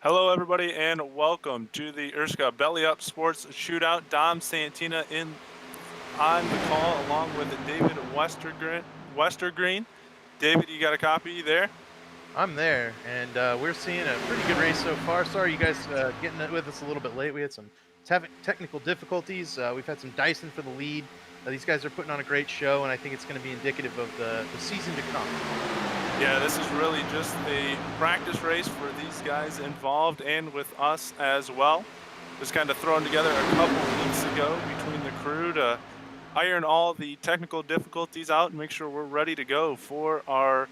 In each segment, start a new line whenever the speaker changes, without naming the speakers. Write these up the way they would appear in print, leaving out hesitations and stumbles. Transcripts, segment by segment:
Hello, everybody, and welcome to the ERSCA Belly Up Sports Shootout. Dom Santina in on the call, along with David Westergreen. David, you got a copy there?
I'm there, and we're seeing a pretty good race so far. Sorry, you guys getting it with us a little bit late. We had some technical difficulties. We've had some Dyson for the lead. These guys are putting on a great show, and I think it's going to be indicative of the season to come.
Yeah, this is really just a practice race for these guys involved and with us as well. Just kind of thrown together a couple weeks ago between the crew to iron all the technical difficulties out and make sure we're ready to go for our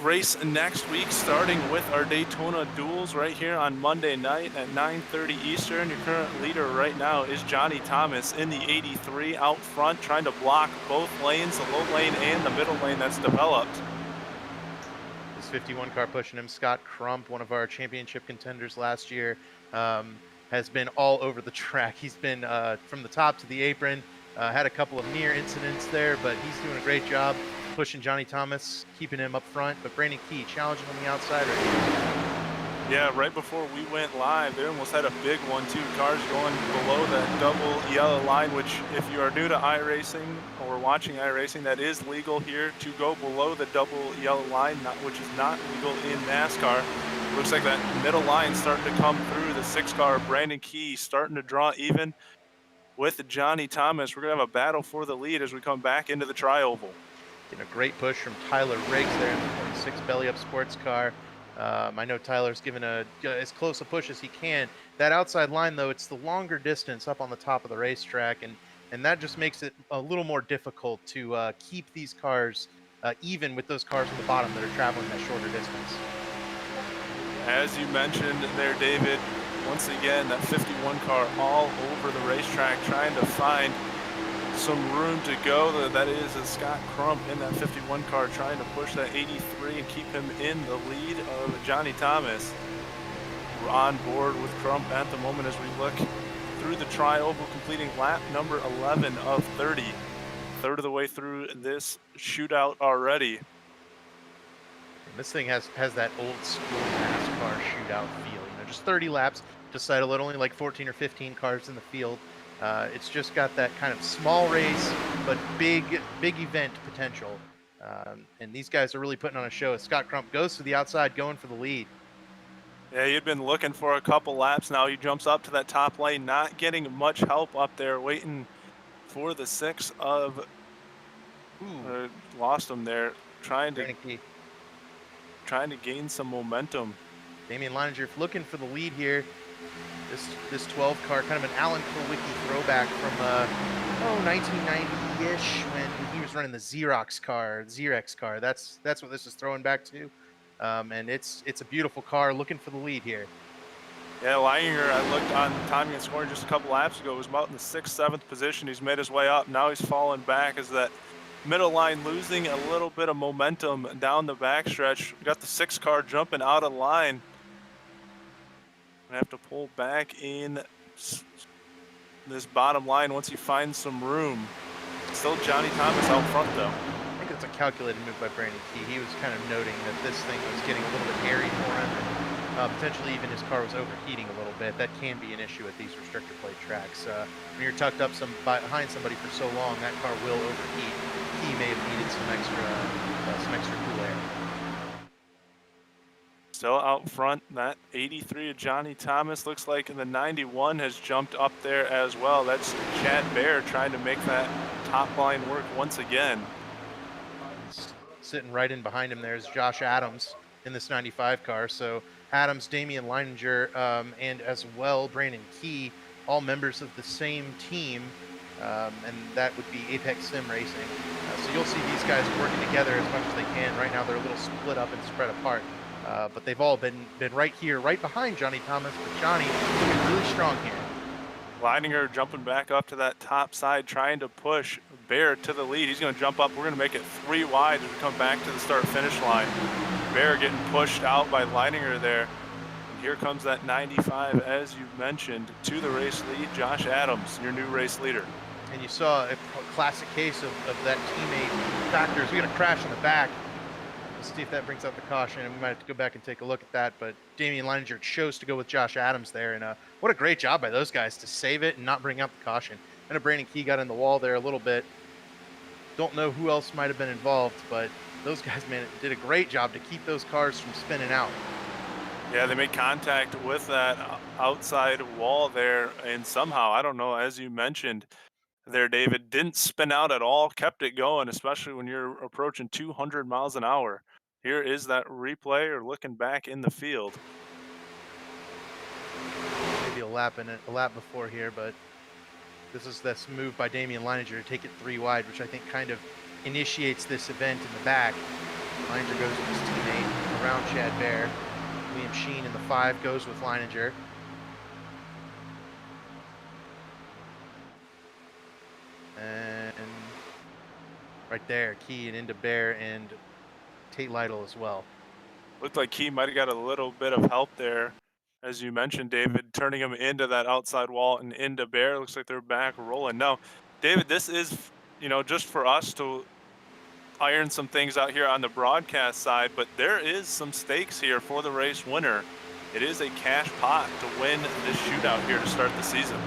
race next week, starting with our Daytona duels right here on Monday night at 9:30 Eastern. Your current leader right now is Johnny Thomas in the 83 out front, trying to block both lanes, the low lane and the middle lane that's developed.
This 51 car pushing him. Scott Crump, one of our championship contenders last year, has been all over the track. He's been from the top to the apron. Had a couple of near incidents there, but he's doing a great job pushing Johnny Thomas, keeping him up front. But Brandon Key challenging on the outside right here.
Yeah, right before we went live, they almost had a big one too. Cars going below that double yellow line, which if you are new to iRacing or watching iRacing, that is legal here to go below the double yellow line, which is not legal in NASCAR. Looks like that middle line starting to come through. The 6 car, Brandon Key, starting to draw even with Johnny Thomas. We're going to have a battle for the lead as we come back into the tri-oval.
Getting a great push from Tyler Riggs there in the 26 belly up sports car. I know Tyler's given as close a push as he can. That outside line, though, it's the longer distance up on the top of the racetrack, and that just makes it a little more difficult to keep these cars even with those cars on the bottom that are traveling that shorter distance.
As you mentioned there, David, once again, that 51 car all over the racetrack trying to find some room to go. That is Scott Crump in that 51 car trying to push that 83 and keep him in the lead of Johnny Thomas. We're on board with Crump at the moment as we look through the tri-oval, completing lap number 11 of 30. Third of the way through this shootout already.
And this thing has that old school NASCAR shootout feel. You know, just 30 laps to settle it. Only like 14 or 15 cars in the field. It's just got that kind of small race, but big event potential. And these guys are really putting on a show as Scott Crump goes to the outside, going for the lead.
Yeah, he'd been looking for a couple laps now. He jumps up to that top lane, not getting much help up there, waiting for the 6 of... lost him there, trying to gain some momentum.
Damian Leininger looking for the lead here. This 12 car, kind of an Alan Kulwicki throwback from 1990-ish when he was running the Xerox car. That's what this is throwing back to, and it's a beautiful car. Looking for the lead here.
Yeah, Leininger, I looked on timing and scoring just a couple laps ago, was about in the 6th, 7th position. He's made his way up. Now he's falling back as that middle line losing a little bit of momentum down the backstretch. Got the 6 car jumping out of line. Gonna have to pull back in this bottom line once he finds some room. Still Johnny Thomas out front though.
I think that's a calculated move by Brandon Key. He was kind of noting that this thing was getting a little bit hairy for him, and potentially even his car was overheating a little bit. That can be an issue at these restrictor plate tracks. When you're tucked up behind somebody for so long, that car will overheat. Key may have needed some extra cool air.
Still out front, that 83 of Johnny Thomas. Looks like the 91 has jumped up there as well. That's Chad Bear trying to make that top line work once again.
Sitting right in behind him there is Josh Adams in this 95 car. So Adams, Damian Leininger, and as well Brandon Key, all members of the same team, and that would be Apex Sim Racing. So you'll see these guys working together as much as they can. Right now they're a little split up and spread apart. But they've all been right here, right behind Johnny Thomas. But Johnny looking really strong here.
Leininger jumping back up to that top side, trying to push Bear to the lead. He's going to jump up. We're going to make it 3 wide as we come back to the start-finish line. Bear getting pushed out by Leininger there. And here comes that 95, as you mentioned, to the race lead. Josh Adams, your new race leader.
And you saw a classic case of that teammate factors. We're going to crash in the back. see if that brings out the caution, and we might have to go back and take a look at that. But Damian Leininger chose to go with Josh Adams there, and what a great job by those guys to save it and not bring out the caution. I know Brandon Key got in the wall there a little bit. Don't know who else might have been involved, but those guys, man, did a great job to keep those cars from spinning out.
Yeah, they made contact with that outside wall there, and somehow, I don't know, as you mentioned there, David, didn't spin out at all, kept it going, especially when you're approaching 200 miles an hour. Here is that replay or looking back in the field.
Maybe a lap before here, but this is this move by Damian Leininger to take it 3 wide, which I think kind of initiates this event in the back. Leininger goes with his teammate around Chad Bear. Liam Sheen in the 5 goes with Leininger. And right there, Key and into Bear and Tate Lytle as well.
Looked like he might have got a little bit of help there, as you mentioned, David, turning him into that outside wall and into Bear. Looks like they're back rolling. Now, David, this is, just for us to iron some things out here on the broadcast side, but there is some stakes here for the race winner. It is a cash pot to win this shootout here to start the season.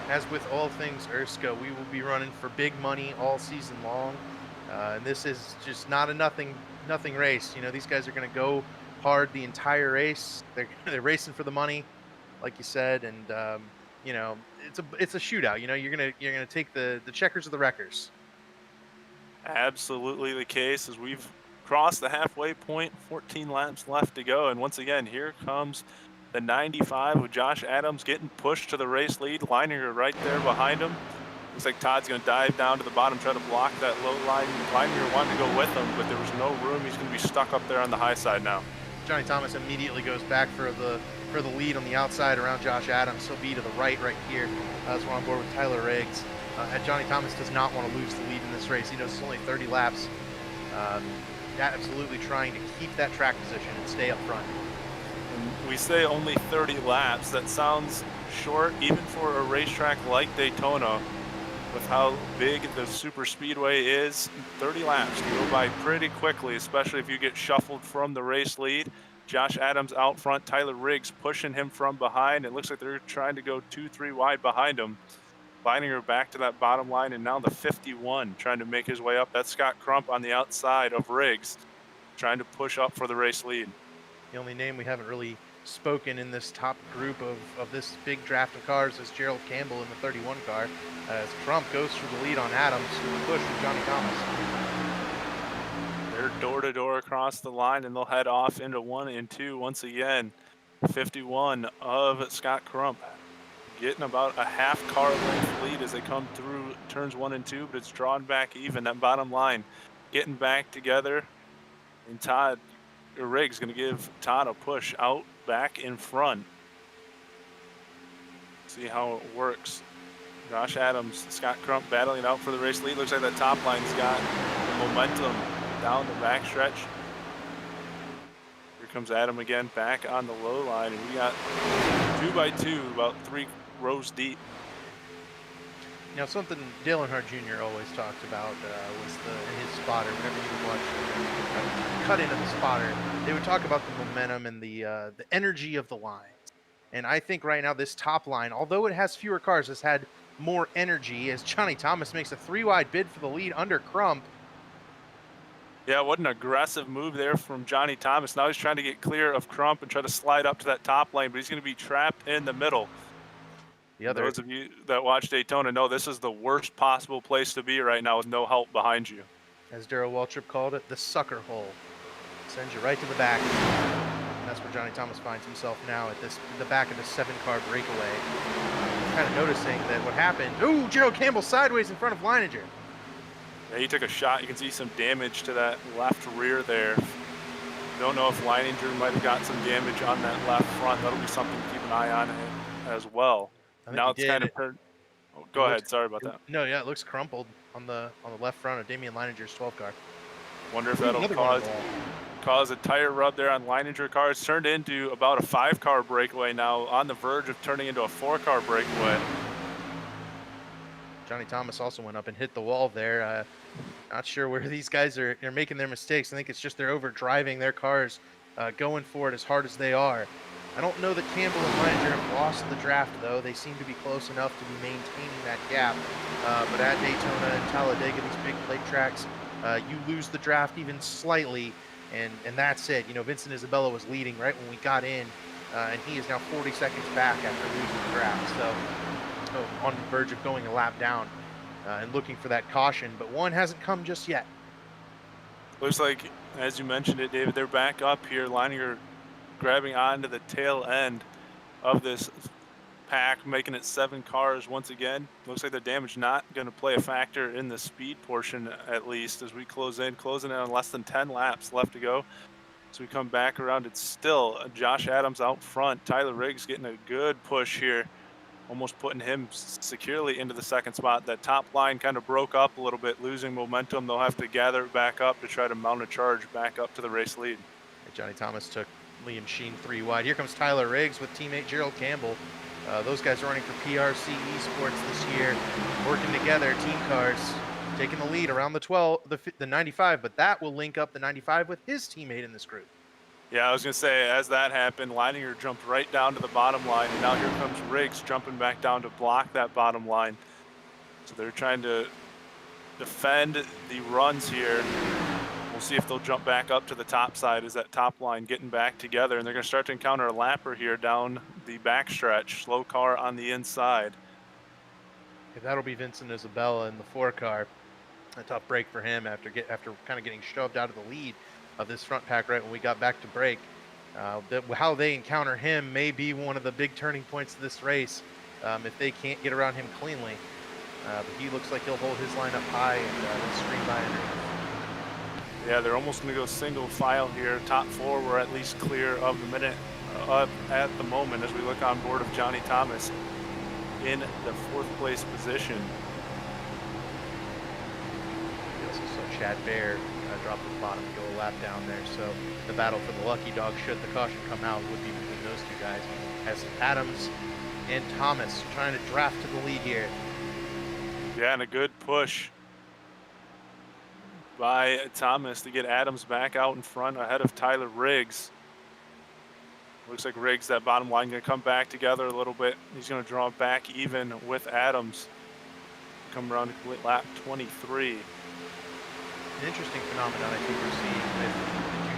As with all things ERSCA, we will be running for big money all season long. And this is just not a nothing race. These guys are going to go hard the entire race. They're racing for the money, like you said, and it's a shootout. You're gonna take the checkers or the wreckers.
Absolutely the case, as we've crossed the halfway point, 14 laps left to go, and once again, here comes the 95 with Josh Adams getting pushed to the race lead. Leininger right there behind him. Looks like Todd's going to dive down to the bottom, try to block that low line. Leininger wanted to go with him, but there was no room. He's going to be stuck up there on the high side now.
Johnny Thomas immediately goes back for the lead on the outside around Josh Adams. He'll be to the right here as we're on board with Tyler Riggs. Johnny Thomas does not want to lose the lead in this race. He knows it's only 30 laps. Absolutely trying to keep that track position and stay up front.
And we say only 30 laps. That sounds short, even for a racetrack like Daytona, with how big the super speedway is. 30 laps can go by pretty quickly, especially if you get shuffled from the race lead. Josh Adams out front, Tyler Riggs pushing him from behind. It looks like they're trying to go 2-3 wide behind him. Leininger back to that bottom line, and now the 51 trying to make his way up. That's Scott Crump on the outside of Riggs, trying to push up for the race lead.
The only name we haven't really spoken in this top group of this big draft of cars is Gerald Campbell in the 31 car, as Crump goes for the lead on Adams, push with Johnny Thomas.
They're door-to-door across the line, and they'll head off into 1 and 2 once again. 51 of Scott Crump getting about a half car length lead as they come through turns 1 and 2, but it's drawn back even. That bottom line getting back together, and Riggs going to give Todd a push out back in front. See how it works. Josh Adams, Scott Crump battling out for the race lead. Looks like that top line's got the momentum down the back stretch. Here comes Adam again back on the low line, and we got 2 by 2, about 3 rows deep.
Something Dale Earnhardt Jr. always talked about was in his spotter. Whenever you watch cut into the spotter, they would talk about the momentum and the energy of the lines. And I think right now this top line, although it has fewer cars, has had more energy as Johnny Thomas makes a 3 wide bid for the lead under Crump.
Yeah, what an aggressive move there from Johnny Thomas. Now he's trying to get clear of Crump and try to slide up to that top lane, but he's going to be trapped in the middle. Those of you that watch Daytona know this is the worst possible place to be right now with no help behind you.
As Darrell Waltrip called it, the sucker hole. Sends you right to the back. And that's where Johnny Thomas finds himself now at the back of the 7-car breakaway. Kind of noticing that what happened. Ooh, Gerald Campbell sideways in front of Leininger.
Yeah, he took a shot. You can see some damage to that left rear there. Don't know if Leininger might have got some damage on that left front. That'll be something to keep an eye on as well. Now it's kind of go ahead. Sorry about that.
No, yeah, it looks crumpled on the left front of Damian Leininger's 12 car.
Wonder if that'll cause a tire rub there on Leininger car. It's turned into about a 5-car breakaway now, on the verge of turning into a 4-car breakaway.
Johnny Thomas also went up and hit the wall there. Not sure where these guys are making their mistakes. I think it's just they're over driving their cars, going for it as hard as they are. I don't know that Campbell and Leininger have lost the draft, though. They seem to be close enough to be maintaining that gap. But at Daytona and Talladega, these big plate tracks, you lose the draft even slightly, and that's it. You know, Vincent Isabella was leading right when we got in, and he is now 40 seconds back after losing the draft. So on the verge of going a lap down and looking for that caution, but one hasn't come just yet.
Looks like, as you mentioned it, David, they're back up here. Leininger grabbing onto the tail end of this pack, making it 7 cars once again. Looks like the damage not going to play a factor in the speed portion, at least, as we closing in on less than 10 laps left to go. So we come back around. It's still Josh Adams out front. Tyler Riggs getting a good push here, almost putting him securely into the second spot. That top line kind of broke up a little bit, losing momentum. They'll have to gather it back up to try to mount a charge back up to the race lead.
Johnny Thomas took Liam Sheen 3 wide. Here comes Tyler Riggs with teammate Gerald Campbell. Those guys are running for PRC Esports this year, working together, team cars, taking the lead around the 95, but that will link up the 95 with his teammate in this group.
Yeah, I was going to say, as that happened, Leininger jumped right down to the bottom line, and now here comes Riggs jumping back down to block that bottom line. So they're trying to defend the runs here. We'll see if they'll jump back up to the top side as that top line getting back together, and they're going to start to encounter a lapper here down the backstretch. Slow car on the inside.
Okay, that'll be Vincent Isabella in the 4 car. A tough break for him after kind of getting shoved out of the lead of this front pack right when we got back to break. How they encounter him may be one of the big turning points of this race if they can't get around him cleanly. But he looks like he'll hold his line up high and then screen by underneath.
Yeah, they're almost going to go single file here. Top 4 were at least clear of the minute up at the moment as we look on board of Johnny Thomas in the 4th place position.
We also saw Chad Baer drop to the bottom and go a lap down there. So the battle for the lucky dog, should the caution come out, would be between those 2 guys. As Adams and Thomas trying to draft to the lead here.
Yeah, and a good push by Thomas to get Adams back out in front ahead of Tyler Riggs. Looks like Riggs, that bottom line, going to come back together a little bit. He's going to draw back even with Adams. Come around to complete lap 23.
An interesting phenomenon I think we're seeing with the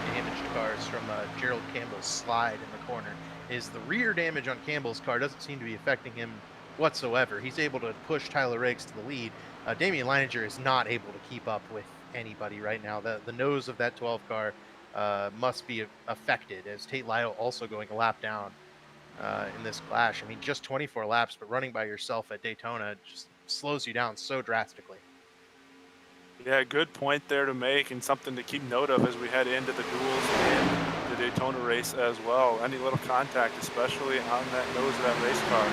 2 damaged cars from Gerald Campbell's slide in the corner is the rear damage on Campbell's car doesn't seem to be affecting him whatsoever. He's able to push Tyler Riggs to the lead. Damian Leininger is not able to keep up with anybody right now. The nose of that 12 car must be affected, as Tate Lyle also going a lap down in this clash. I mean, just 24 laps, but running by yourself at Daytona just slows you down so drastically.
Yeah, good point there to make, and something to keep note of as we head into the duels and the Daytona race as well. Any little contact, especially on that nose of that race car,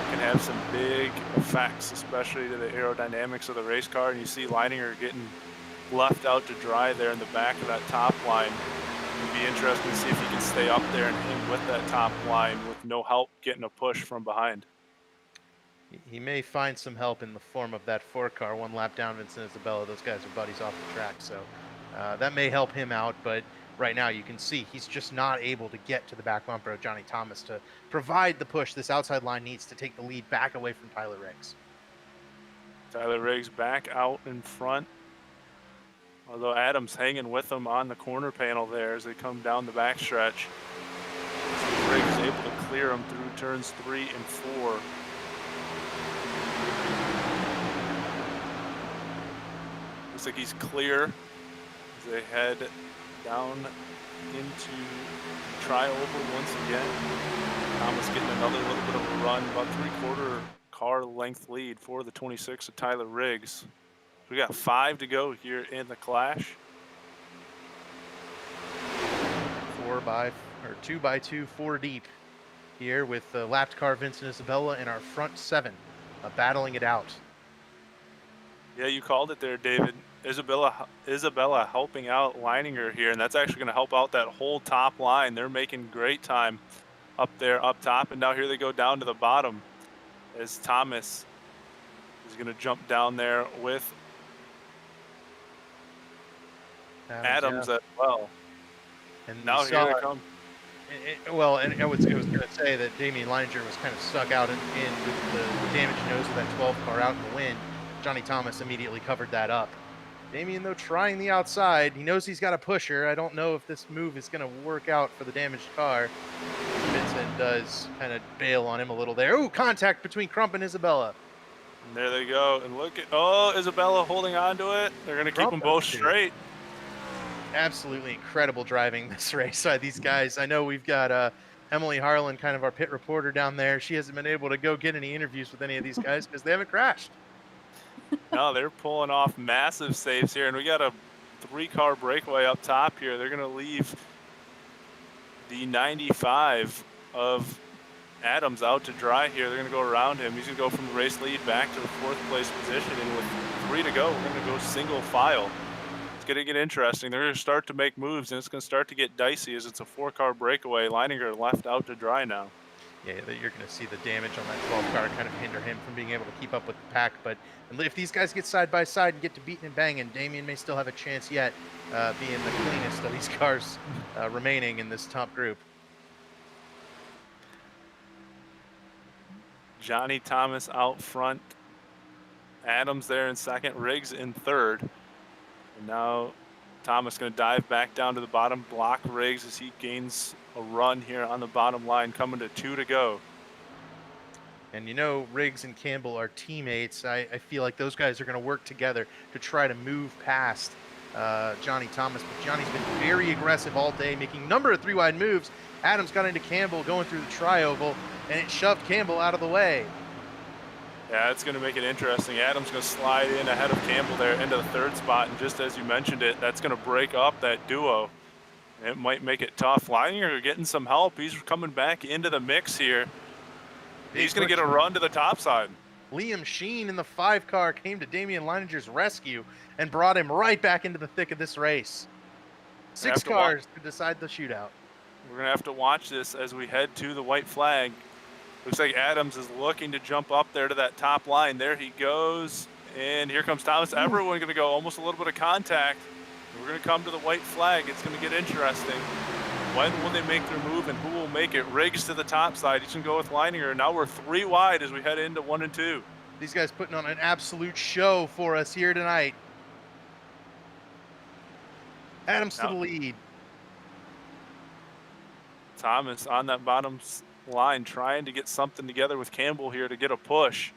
can have some big effects, especially to the aerodynamics of the race car. And you see Leininger getting left out to dry there in the back of that top line. It'd be interesting to see if he can stay up there and hang with that top line with no help getting a push from behind.
He may find some help in the form of that 4 car, 1 lap down Vincent Isabella. Those guys are buddies off the track, so that may help him out. But right now you can see he's just not able to get to the back bumper of Johnny Thomas to provide the push this outside line needs to take the lead back away from Tyler Riggs.
Tyler Riggs back out in front, although Adams hanging with him on the corner panel there as they come down the backstretch. So Riggs is able to clear him through turns 3 and 4. Looks like he's clear as they head down into trioval once again. Thomas getting another little bit of a run, about 3/4 car length lead for the 26 of Tyler Riggs. We got 5 to go here in the clash.
2 by 2, 4 deep here with the lapped car Vincent Isabella in our front 7 battling it out.
Yeah, you called it there, David. Isabella helping out Leininger here, and that's actually going to help out that whole top line. They're making great time up there up top, and now here they go down to the bottom as Thomas He's going to jump down there with
Yeah.
Adams as well.
And you
Now here
saw
they come.
well, and I was going to say that Damian Leininger was kind of stuck out in with the damaged nose of that 12 car out in the wind. Johnny Thomas immediately covered that up. Damian, though, trying the outside. He knows he's got a pusher. I don't know if this move is going to work out for the damaged car. Vincent does kind of bail on him a little there. Ooh, contact between Crump and Isabella.
And there they go. And look at, oh, Isabella holding on to it. They're going to keep
Crump
them
does
both
too.
straight.
Absolutely incredible driving this race by these guys. I know we've got Emily Harlan, kind of our pit reporter down there. She hasn't been able to go get any interviews with any of these guys because they haven't crashed.
No, they're pulling off massive saves here. And we got a 3-car breakaway up top here. They're going to leave the 95 of Adams out to dry here. They're going to go around him. He's going to go from the race lead back to the 4th place position. And with 3 to go, we're going to go single file. It's going to get interesting. They're going to start to make moves, and it's going to start to get dicey as it's a 4-car breakaway. Leininger left out to dry now.
Yeah, you're going to see the damage on that 12 car kind of hinder him from being able to keep up with the pack. But if these guys get side by side and get to beating and banging, Damian may still have a chance yet, being the cleanest of these cars remaining in this top group.
Johnny Thomas out front. Adams there in second. Riggs in third. And now Thomas going to dive back down to the bottom, block Riggs as he gains a run here on the bottom line, coming to 2 to go.
And you know, Riggs and Campbell are teammates. I feel like those guys are going to work together to try to move past Johnny Thomas. But Johnny's been very aggressive all day, making a number of 3-wide moves. Adams got into Campbell going through the tri-oval, and it shoved Campbell out of the way.
Yeah, it's going to make it interesting. Adams going to slide in ahead of Campbell there into the 3rd spot. And just as you mentioned it, that's going to break up that duo. It might make it tough. Leininger getting some help. He's coming back into the mix here. He's going to get a run to the top side.
Liam Sheen in the 5-car came to Damian Leininger's rescue and brought him right back into the thick of this race. 6 cars to decide the shootout.
We're going to have to watch this as we head to the white flag. Looks like Adams is looking to jump up there to that top line. There he goes. And here comes Thomas. Everyone going to go, almost a little bit of contact. We're going to come to the white flag. It's going to get interesting. When will they make their move and who will make it? Riggs to the top side. He's going to go with Leininger. Now we're 3 wide as we head into 1 and 2.
These guys putting on an absolute show for us here tonight. Adams to the lead.
Thomas on that bottom line trying to get something together with Campbell here to get a push.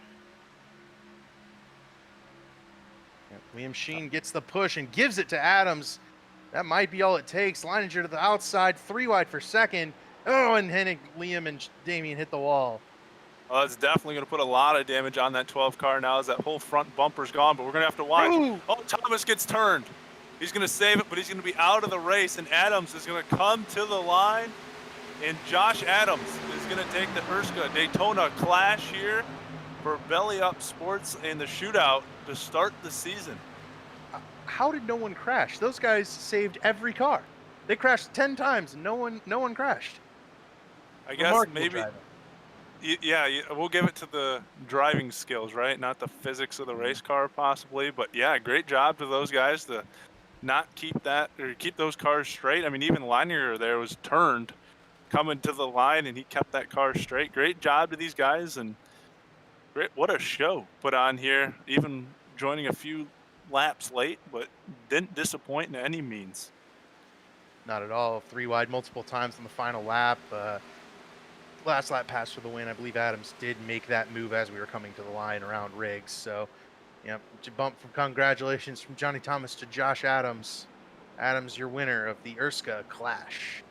Liam Sheen gets the push and gives it to Adams. That might be all it takes. Leininger to the outside, 3 wide for second. Oh, and Hennig, Liam, and Damian hit the wall.
Well, that's definitely going to put a lot of damage on that 12 car now as that whole front bumper's gone, but we're going to have to watch.
Ooh.
Oh, Thomas gets turned. He's going to save it, but he's going to be out of the race, and Adams is going to come to the line, and Josh Adams is going to take the ERSCA Daytona Clash here for Belly Up Sports and the shootout to start the season.
How did no one crash? Those guys saved every car. They crashed 10 times and no one crashed.
I guess
Remarkable
maybe
driving.
Yeah, we'll give it to the driving skills, right? Not the physics of the race car possibly, but yeah, great job to those guys to not keep that or keep those cars straight. I mean, even Leininger there was turned coming to the line and he kept that car straight. Great job to these guys, and great, what a show put on here, even joining a few laps late, but didn't disappoint in any means.
Not at all. 3 wide multiple times on the final lap. Last lap pass for the win. I believe Adams did make that move as we were coming to the line around Riggs. So, yeah, bump from congratulations from Johnny Thomas to Josh Adams. Adams, your winner of the ERSCA Clash.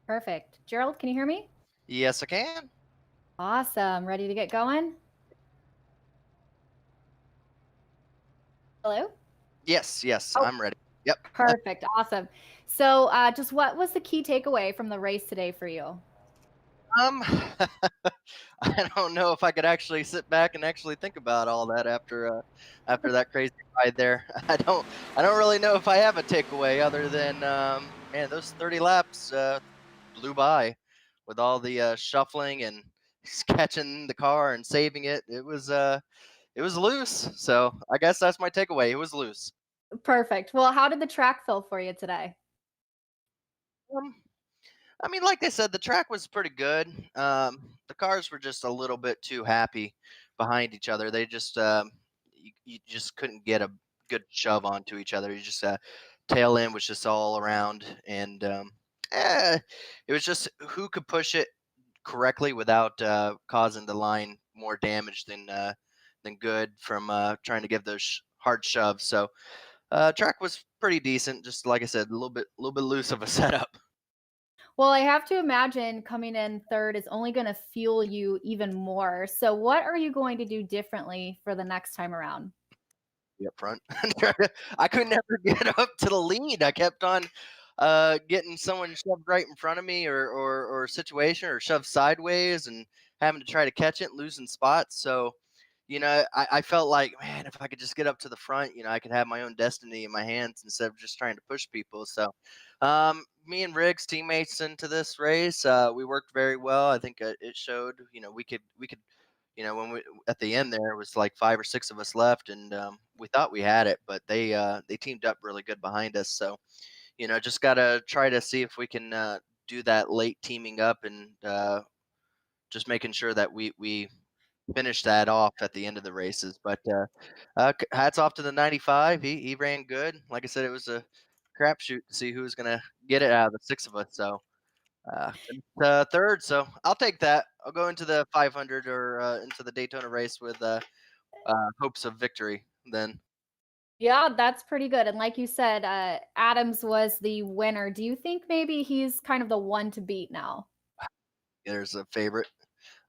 Perfect. Gerald, can you hear me?
Yes, I can.
Awesome. Ready to get going? Hello?
Yes,
Oh,
I'm ready. Yep.
perfect. Awesome. So, just what was the key takeaway from the race today for you?
Um, I don't know if I could actually sit back and actually think about all that after that crazy ride there. I don't really know if I have a takeaway other than man, those 30 laps flew by with all the shuffling and catching the car and saving it. It was loose. So I guess that's my takeaway. It was loose.
Perfect. Well, how did the track feel for you today?
Um, I mean, like they said, the track was pretty good. The cars were just a little bit too happy behind each other. They just you just couldn't get a good shove onto each other. You just tail end was just all around, and eh, it was just who could push it correctly without causing the line more damage than good from trying to give those hard shoves. So track was pretty decent. Just like I said, a little bit loose of a setup.
Well, I have to imagine coming in third is only going to fuel you even more. So, what are you going to do differently for the next time around?
Up front. I could never get up to the lead. I kept on getting someone shoved right in front of me or a situation or shoved sideways and having to try to catch it and losing spots. So, I felt like, man, if I could just get up to the front, I could have my own destiny in my hands instead of just trying to push people. So, me and Riggs, teammates into this race, we worked very well. I think it showed, we could when we at the end there was like 5 or 6 of us left, and we thought we had it, but they teamed up really good behind us. So just gotta try to see if we can do that late teaming up and just making sure that we finish that off at the end of the races. But hats off to the 95. He ran good. Like I said, it was a crapshoot to see who was gonna get it out of the 6 of us. So third, so I'll take that. I'll go into the 500 or into the Daytona race with hopes of victory. Then
Yeah, that's pretty good. And like you said, Adams was the winner. Do you think maybe he's kind of the one to beat now?
there's a favorite.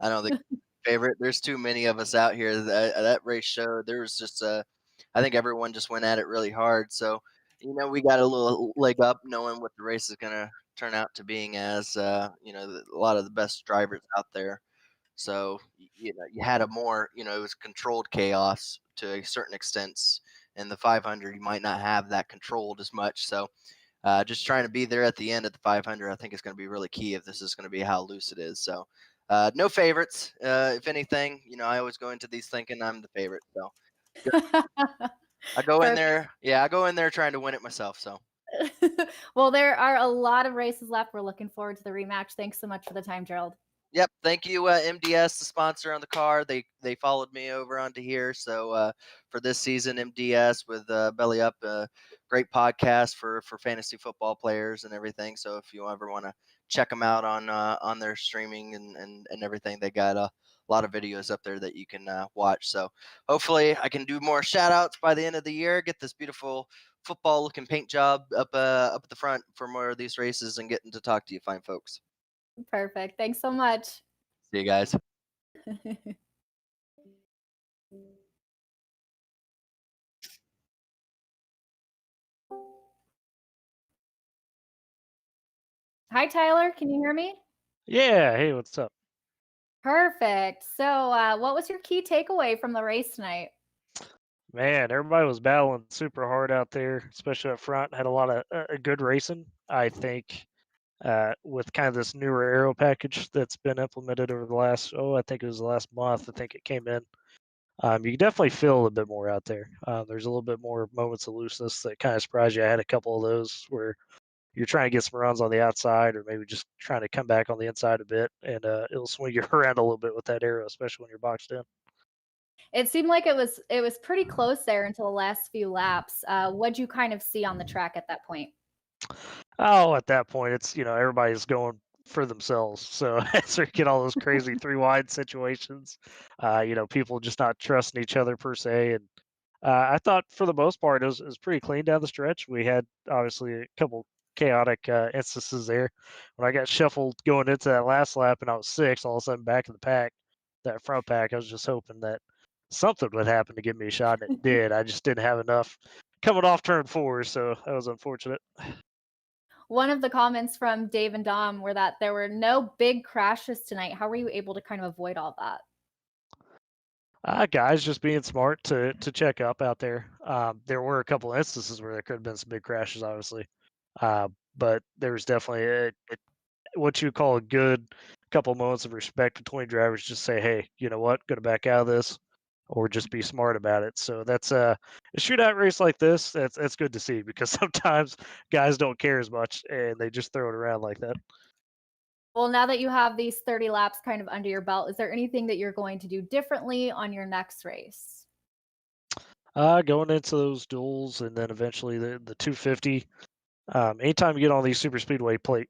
I don't think favorite. There's too many of us out here. That race showed there was just I think everyone just went at it really hard. So we got a little leg up knowing what the race is gonna turn out to being as a lot of the best drivers out there. So you had a more it was controlled chaos to a certain extent. In the 500, you might not have that controlled as much. So just trying to be there at the end at the 500, I think is going to be really key if this is going to be how loose it is. So no favorites. If anything, I always go into these thinking I'm the favorite. So I go in
Perfect.
there, yeah, I go in there trying to win it myself. So.
Well, there are a lot of races left. We're looking forward to the rematch. Thanks so much for the time, Gerald.
Yep. Thank you, MDS, the sponsor on the car. They followed me over onto here. So for this season, MDS with Belly Up, great podcast for fantasy football players and everything. So if you ever want to check them out on their streaming and everything, they got a lot of videos up there that you can watch. So hopefully I can do more shout outs by the end of the year. Get this beautiful football looking paint job up at the front for more of these races and getting to talk to you fine folks.
Perfect. Thanks so much.
See you guys.
Hi, Tyler. Can you hear me?
Yeah, hey, what's up?
Perfect. So, what was your key takeaway from the race tonight?
Man, everybody was battling super hard out there, especially up front. Had a lot of good racing. I think with kind of this newer aero package that's been implemented over the last, I think it was the last month. I think it came in. You can definitely feel a little bit more out there. There's a little bit more moments of looseness that kind of surprised you. I had a couple of those where you're trying to get some runs on the outside, or maybe just trying to come back on the inside a bit, and it'll swing you around a little bit with that aero, especially when you're boxed in.
It seemed like it was pretty close there until the last few laps. What'd you kind of see on the track at that point?
Oh, at that point, it's everybody's going for themselves. So as we get all those crazy three wide situations, people just not trusting each other per se. And I thought for the most part it was pretty clean down the stretch. We had obviously a couple chaotic instances there. When I got shuffled going into that last lap and I was 6th, all of a sudden back in the pack, that front pack, I was just hoping that something would happen to give me a shot, and it did. I just didn't have enough coming off turn 4, so that was unfortunate.
One of the comments from Dave and Dom were that there were no big crashes tonight. How were you able to kind of avoid all that?
Guys just being smart to check up out there. There were a couple instances where there could have been some big crashes, obviously, but there was definitely what you call a good couple moments of respect between drivers. Just say, hey, you know what, going to back out of this, or just be smart about it. So that's a shootout race like this. That's good to see, because sometimes guys don't care as much and they just throw it around like that.
Well, now that you have these 30 laps kind of under your belt, is there anything that you're going to do differently on your next race?
Going into those duels and then eventually the 250. Anytime you get on these super speedway play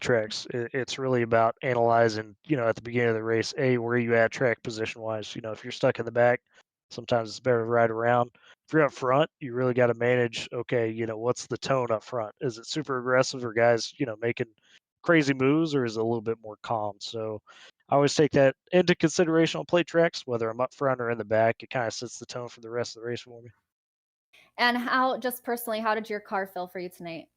tracks, it's really about analyzing, at the beginning of the race, where you at track position wise. If you're stuck in the back, sometimes it's better to ride around. If you're up front, you really got to manage, okay, what's the tone up front? Is it super aggressive, or guys, making crazy moves, or is it a little bit more calm? So I always take that into consideration on play tracks, whether I'm up front or in the back. It kind of sets the tone for the rest of the race for me.
And just personally, how did your car feel for you tonight?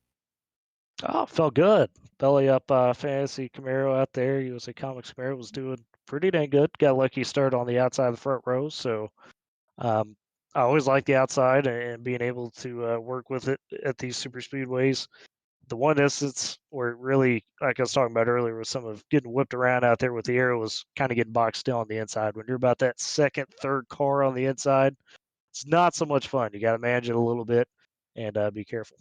Oh, felt good. Belly up fantasy Camaro out there. USA Comics Camaro was doing pretty dang good. Got lucky start on the outside of the front row. So um, I always like the outside and being able to work with it at these super speedways. The one instance where it really, like I was talking about earlier, was some of getting whipped around out there with the aero, was kind of getting boxed in on the inside. When you're about that second, third car on the inside, it's not so much fun. You got to manage it a little bit and be careful.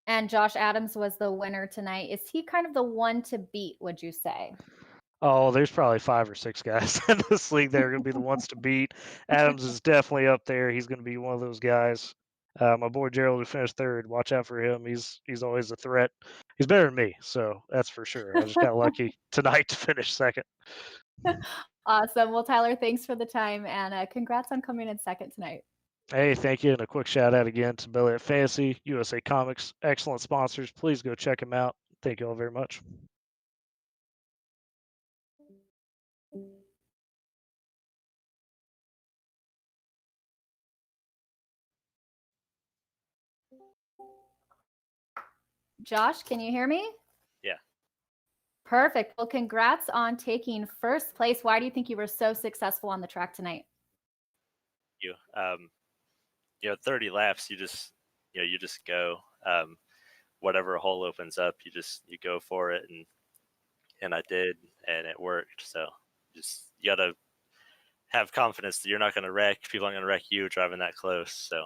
And Josh Adams was the winner tonight. Is he kind of the one to beat, would you say?
Oh, there's probably 5 or 6 guys in this league that are going to be the ones to beat. Adams is definitely up there. He's going to be one of those guys. My boy Gerald, who finished 3rd, watch out for him. He's always a threat. He's better than me, so that's for sure. I just got lucky tonight to finish 2nd.
Awesome. Well, Tyler, thanks for the time, and congrats on coming in 2nd tonight.
Hey, thank you, and a quick shout out again to Belly at Fantasy, USA Comics, excellent sponsors. Please go check them out. Thank you all very much.
Josh, can you hear me?
Yeah.
Perfect. Well, congrats on taking 1st place. Why do you think you were so successful on the track tonight?
30 laps, you just go. Whatever hole opens up, you go for it, and I did, and it worked. So you gotta have confidence that you're not going to wreck. People aren't going to wreck you driving that close. So.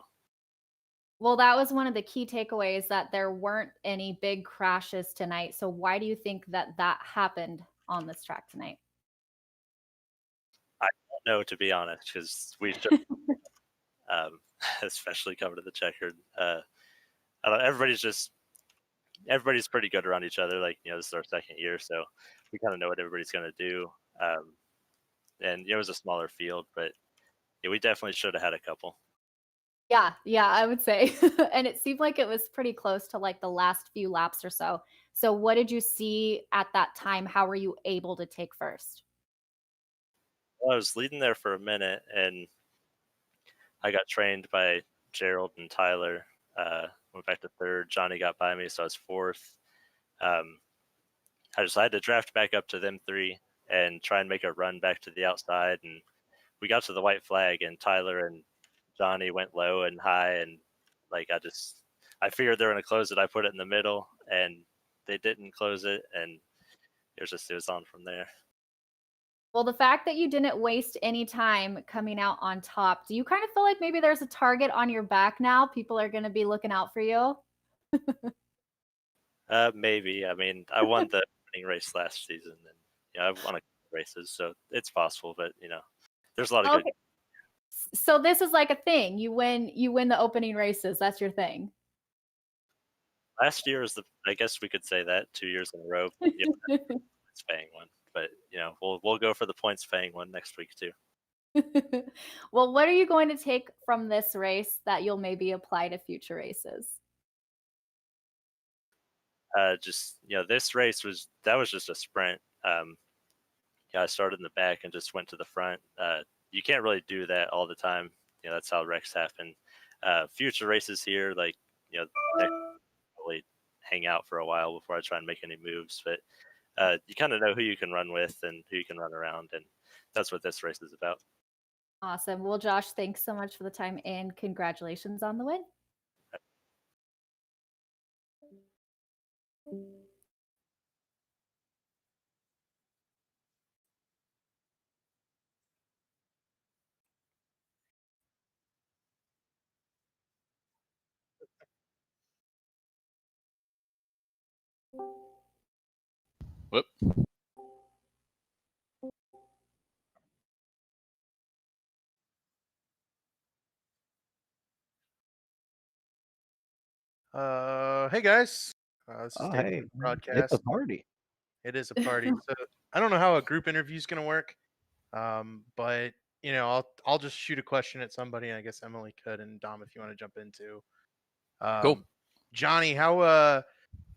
Well, that was one of the key takeaways, that there weren't any big crashes tonight. So why do you think that happened on this track tonight?
I don't know, to be honest, because we should, especially coming to the checkered. Everybody's pretty good around each other. Like, this is our 2nd year, so we kind of know what everybody's going to do. And it was a smaller field, but we definitely should have had a couple.
Yeah, I would say. And it seemed like it was pretty close to like the last few laps or so. So what did you see at that time? How were you able to take 1st?
Well, I was leading there for a minute, and I got trained by Gerald and Tyler. Went back to 3rd. Johnny got by me, so I was 4th. I decided to draft back up to them 3 and try and make a run back to the outside. And we got to the white flag, and Tyler and Johnny went low and high, and like I figured they were going to close it. I put it in the middle, and they didn't close it, and it was on from there.
Well, the fact that you didn't waste any time coming out on top, do you kind of feel like maybe there's a target on your back now? People are going to be looking out for you?
Maybe. I mean, I won the opening race last season, and I've won a couple races, so it's possible. But there's a lot of good.
So this is like a thing. You win the opening races. That's your thing.
Last year is I guess we could say that 2 years in a row. It's paying one, but we'll go for the points paying one next week too.
Well, what are you going to take from this race that you'll maybe apply to future races?
just this race was just a sprint. I started in the back and just went to the front. You can't really do that all the time. That's how wrecks happen. Future races here, like next probably hang out for a while before I try and make any moves. But you kind of know who you can run with and who you can run around, and that's what this race is about.
Awesome. Well, Josh, thanks so much for the time and congratulations on the win.
Whoop.
Hey guys. This is
Oh,
David
hey,
from the
man, it's
broadcast.
a party.
It is a party. So I don't know how a group interview is going to work, but I'll just shoot a question at somebody. And I guess Emily could, and Dom, if you want to jump in too.
Cool.
Johnny, how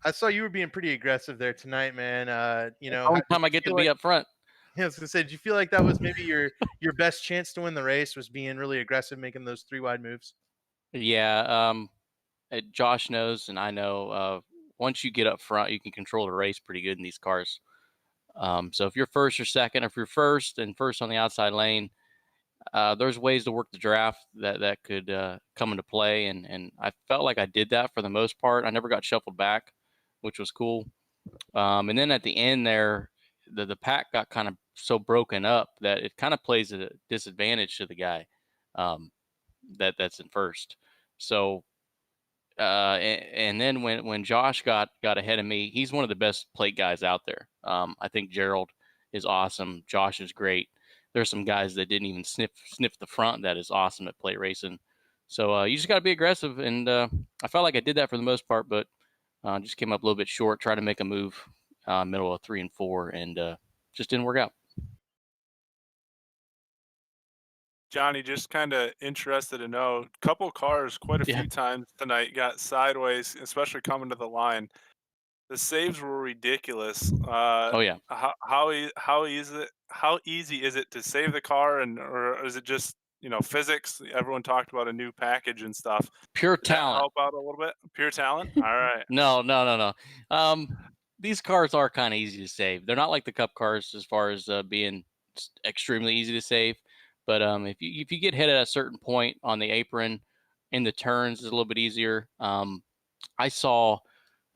I saw you were being pretty aggressive there tonight, man.
Only time I get to be up front.
Yeah, I was gonna say, did you feel like that was maybe your best chance to win the race, was being really aggressive, making those 3 wide moves?
Yeah. Josh knows, and I know. Once you get up front, you can control the race pretty good in these cars. So if you're first or second, or if you're first and first on the outside lane, there's ways to work the draft that could come into play, and I felt like I did that for the most part. I never got shuffled back, which was cool. And then at the end there, the pack got kind of so broken up that it kind of plays a disadvantage to the guy that's in first. So and then when Josh got ahead of me, he's one of the best plate guys out there. I think Gerald is awesome. Josh is great. There's some guys that didn't even sniff the front that is awesome at plate racing. So you just got to be aggressive, and I felt like I did that for the most part, but just came up a little bit short. Tried to make a move middle of 3 and 4, and just didn't work out.
Johnny, just kind of interested to know, couple cars quite a
Yeah.
few times tonight got sideways, especially coming to the line. The saves were ridiculous.
Oh yeah.
How easy is it to save the car, or is it just physics? Everyone talked about a new package and stuff.
Pure
Does that
talent.
help out a little bit? Pure talent. All right.
No. These cars are kind of easy to save. They're not like the Cup cars as far as being extremely easy to save. But if you get hit at a certain point on the apron, in the turns is a little bit easier. I saw,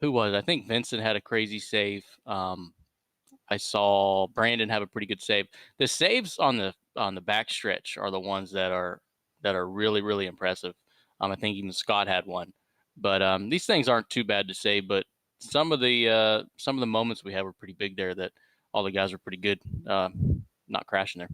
who was it? I think Vincent had a crazy save. I saw Brandon have a pretty good save. The saves on the back stretch are the ones that are really, really impressive. I think even Scott had one. But these things aren't too bad to save. But some of the moments we had were pretty big there, that all the guys were pretty good, not crashing there.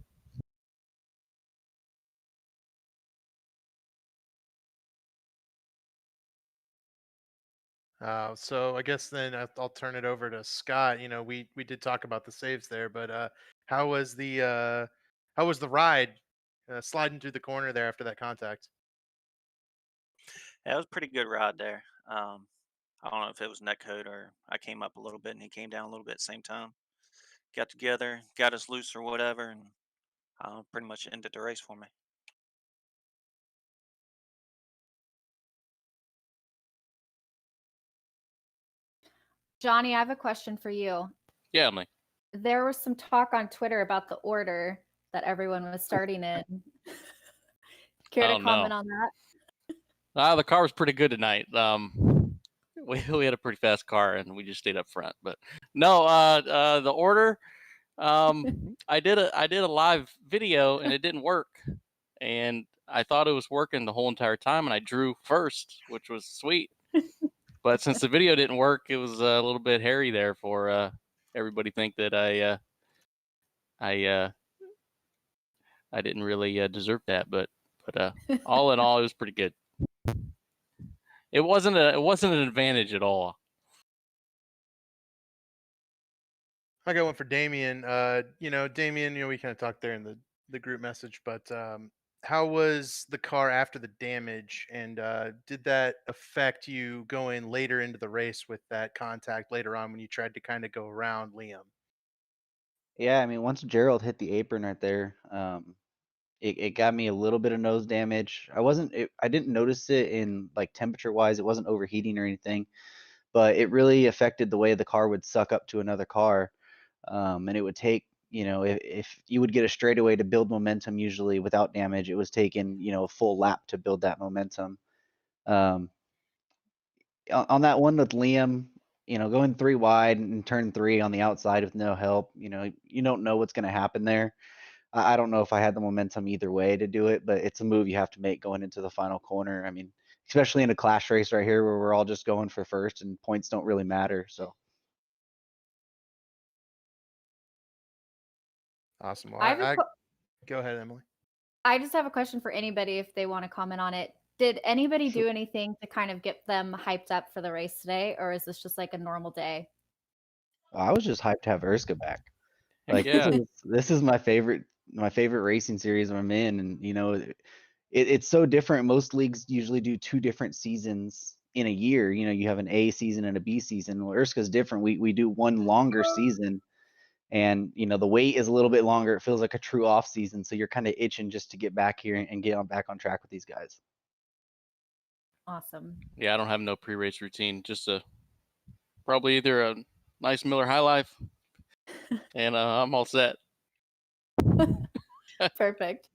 So I guess then I'll turn it over to Scott. We did talk about the saves there, but how was the ride sliding through the corner there after that contact?
Yeah, it was a pretty good ride there. I don't know if it was netcode or I came up a little bit and he came down a little bit at the same time. Got together, got us loose or whatever, and pretty much ended the race for me.
Johnny, I have a question for you.
Yeah, Emily.
There was some talk on Twitter about the order that everyone was starting in. Care to comment on that?
The car was pretty good tonight. We had a pretty fast car, and we just stayed up front. But no, the order. I did a live video, and it didn't work. And I thought it was working the whole entire time, and I drew first, which was sweet. But since the video didn't work, it was a little bit hairy there for everybody think that I didn't really deserve that. But all in all, it was pretty good. It wasn't an advantage at all.
I got one for Damien. Damien, we kind of talked there in the group message, but how was the car after the damage, and did that affect you going later into the race with that contact later on when you tried to kind of go around Liam?
Yeah, I mean, once Gerald hit the apron right there, it got me a little bit of nose damage. I didn't notice it in like temperature wise. It wasn't overheating or anything, but it really affected the way the car would suck up to another car. And it would take, if you would get a straightaway to build momentum usually without damage, it was taking, a full lap to build that momentum. Um, on that one with Liam, going three wide and turn three on the outside with no help, you don't know what's going to happen there. I don't know if I had the momentum either way to do it, but it's a move you have to make going into the final corner. I mean, especially in a clash race right here where we're all just going for first and points don't really matter. So
Awesome. Well,
I have a
go ahead, Emily.
I just have a question for anybody if they want to comment on it. Did anybody
Sure.
do anything to kind of get them hyped up for the race today, or is this just like a normal day?
I was just hyped to have ERSCA back.
Heck
Like this
yeah.
is this is my favorite racing series I'm in, and it's so different. Most leagues usually do two different seasons in a year. You have an A season and a B season. Well, ERSCA's different. We do one longer season, and the wait is a little bit longer. It feels like a true off season, so you're kind of itching just to get back here and get back on track with these guys.
Awesome.
Yeah, I don't have no pre-race routine. Just probably either a nice Miller High Life, and I'm all set.
Perfect.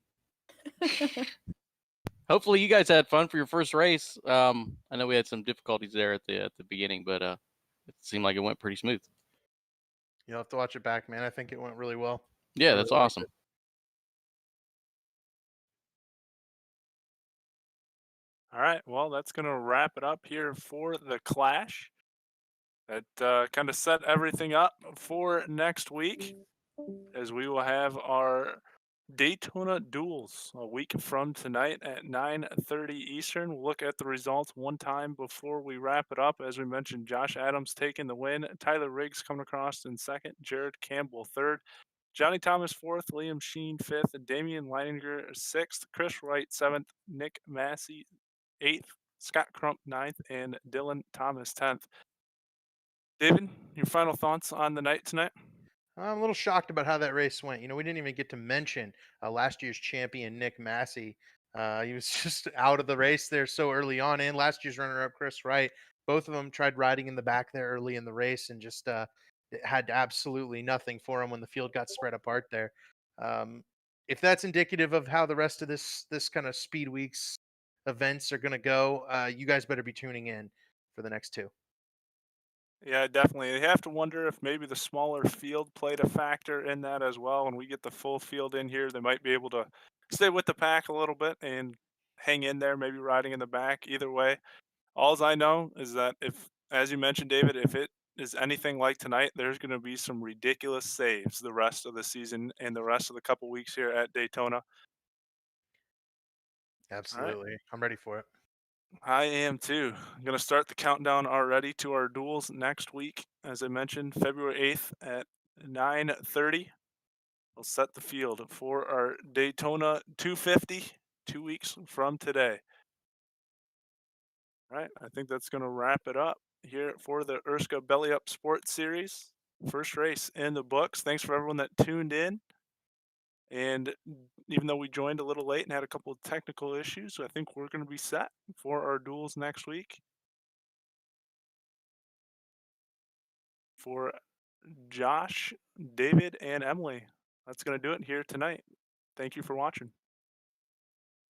Hopefully, you guys had fun for your first race. I know we had some difficulties there at the beginning, but it seemed like it went pretty smooth.
You'll have to watch it back, man. I think it went really well.
Yeah,
I
that's
really liked
awesome.
it.
All right, well, that's going to wrap it up here for the Clash. That kind of set everything up for next week, as we will have our Daytona duels a week from tonight at 9:30 Eastern. We'll look at the results one time before we wrap it up. As we mentioned, Josh Adams taking the win, Tyler Riggs coming across in second, Jared Campbell third, Johnny Thomas fourth, Liam Sheen fifth, Damian Leininger sixth, Chris Wright seventh, Nick Massey eighth, Scott Crump ninth, and Dylan Thomas 10th. David, your final thoughts on the night tonight?
I'm a little shocked about how that race went. We didn't even get to mention last year's champion, Nick Massey. He was just out of the race there so early on, and last year's runner up, Chris Wright. Both of them tried riding in the back there early in the race and just it had absolutely nothing for them when the field got spread apart there. Um, if that's indicative of how the rest of this kind of Speed Weeks events are going to go, you guys better be tuning in for the next two.
Yeah, definitely. You have to wonder if maybe the smaller field played a factor in that as well. When we get the full field in here, they might be able to stay with the pack a little bit and hang in there, maybe riding in the back. Either way, alls I know is that if, as you mentioned, David, if it is anything like tonight, there's going to be some ridiculous saves the rest of the season and the rest of the couple weeks here at Daytona. All right.
Absolutely. I'm ready for it.
I am too. I'm going to start the countdown already to our duels next week. As I mentioned, February 8th at 9:30. We'll set the field for our Daytona 250 2 weeks from today. All right, I think that's going to wrap it up here for the ERSCA Belly Up Sports Series. First race in the books. Thanks for everyone that tuned in. And even though we joined a little late and had a couple of technical issues, I think we're going to be set for our duels next week. For Josh, David, and Emily, that's going to do it here tonight. Thank you for watching.